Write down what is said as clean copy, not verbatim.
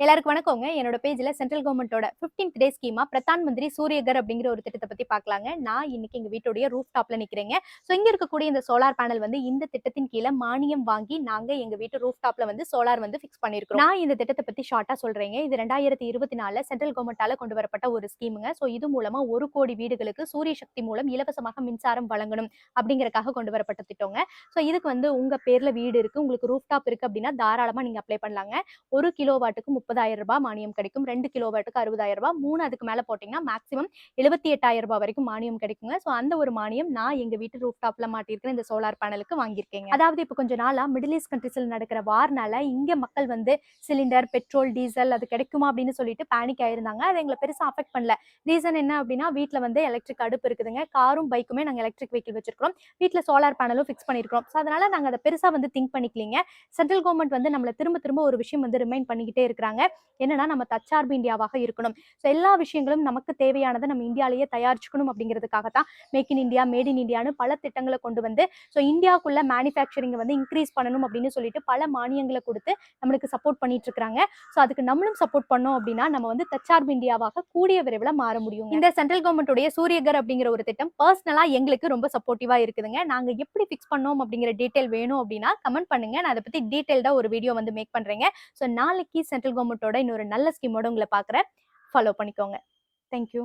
எல்லாருக்கும் வணக்கங்க. என்னோட பேஜ்ல சென்ட்ரல் கவர்மெண்டோட 15th டே ஸ்கீமா பிரதான் மந்திரி சூரியகர் அப்படிங்கிற ஒரு திட்டத்தை பத்தி பார்க்கலாங்க. நான் இன்னைக்கு எங்க வீட்டுடைய ரூஃப் டாப்ல நிக்கிறேங்க. ஸோ இங்க இருக்கக்கூடிய இந்த சோலார் பேனல் வந்து இந்த திட்டத்தின் கீழே மானியம் வாங்கி நாங்க எங்க வீட்டு ரூஃப் டாப்ல வந்து சோலார் வந்து ஃபிக்ஸ் பண்ணிருக்கோம். நான் இந்த திட்டத்தை பத்தி ஷார்ட்டா சொல்றேங்க. இது 2024 சென்ட்ரல் கவர்மெண்டால கொண்டு வரப்பட்ட ஒரு ஸ்கீமுங்க. ஸோ இது மூலமா 1 கோடி வீடுகளுக்கு சூரிய சக்தி மூலம் இலவசமாக மின்சாரம் வழங்கணும் அப்படிங்கறக்காக கொண்டு வரப்பட்ட திட்டங்க. ஸோ இதுக்கு வந்து உங்க பேர்ல வீடு இருக்கு, உங்களுக்கு ரூஃப் டாப் இருக்கு அப்படின்னா தாராளமா நீங்க அப்ளை பண்ணலாங்க. 1 கிலோவாட்டுக்கு 30,000 ரூபாய் மானியம் கிடைக்கும். 2 கிலோவாட்டுக்கு 60,000 ரூபாய், 3 அதுக்கு மேல போட்டீங்கன்னா மேக்ஸிமம் 78,000 ரூபாய் வரைக்கும் மானியம் கிடைக்குங்க. சோ அந்த ஒரு மானியம் நான் எங்க வீட்டு ரூஃப் டாப்ல மாட்டியிருக்கிற இந்த சோலார் பேனலுக்கு வாங்கியிருக்கேங்க. அதாவது இப்ப கொஞ்ச நாளா மிடில் ஈஸ்ட் கண்ட்ரீஸ்ல நடக்கிற வார்னால இங்க மக்கள் வந்து சிலிண்டர், பெட்ரோல், டீசல் அது கிடைக்குமா அப்படின்னு சொல்லிட்டு பேனிக் ஆயிருந்தாங்க. அது எங்களை பெருசா அஃபெக்ட் பண்ணல. ரீசன் என்ன அப்படின்னா வீட்டுல வந்து எலக்ட்ரிக் அடுப்பு இருக்குதுங்க. காரும் பைக்குமே நாங்க எலக்ட்ரிக் வெஹிக்கிள் வச்சிருக்கோம். வீட்டுல சோலார் பேனலும் ஃபிக்ஸ் பண்ணிருக்கோம். சோ அதனால நாங்க அதை பெருசா வந்து திங்க் பண்ணிக்கலீங்க. சென்ட்ரல் கவர்மெண்ட் வந்து நம்மள திரும்ப திரும்ப ஒரு விஷயம் வந்து ரிமைண்ட் பண்ணிக்கிட்டே இருக்கிறாங்க. என்னன்னா நம்ம தற்சார்பு இந்தியாவாக இருக்கணும். ஸோ எல்லா விஷயங்களும் நமக்கு தேவையானதை நம்ம இந்தியாலேயே தயாரிச்சுக்கணும் அப்படிங்கிறதுக்காக தான் make in India, made in இந்தியான்னு பல திட்டங்களை கொண்டு வந்து ஸோ இந்தியாவுக்குள்ள மேனுஃபேக்சரிங்கை வந்து இன்க்ரீஸ் பண்ணணும் அப்படின்னு சொல்லிட்டு பல மானியங்களை கொடுத்து நம்மளுக்கு சப்போர்ட் பண்ணிட்டு இருக்காங்க. ஸோ அதுக்கு நம்மளும் சப்போர்ட் பண்ணோம் அப்படின்னா நம்ம வந்து தற்சார்பு இந்தியாவாக கூடிய விரைவில் மாற முடியும். இந்த சென்ட்ரல் கவர்மெண்ட்டுடைய சூரியகர் அப்படிங்கிற ஒரு திட்டம் பர்சனலா எங்களுக்கு ரொம்ப சப்போர்ட்டிவா இருக்குதுங்க. நாங்க எப்படி ஃபிக்ஸ் பண்ணோம் அப்படிங்கிற டீடைல் வேணும் அப்படின்னா கமெண்ட் பண்ணுங்க. நான் அதை பத்தி டீடைல்டா ஒரு வீடியோ வந்து மேக் பண்றேங்க. ஸோ நாளைக்கு சென்ட்ரல் கவர்மெண்ட்டோட இன்னொரு நல்ல ஸ்கீமோட உங்களை பார்க்குறேன். ஃபாலோ பண்ணிக்கோங்க. தேங்க்யூ.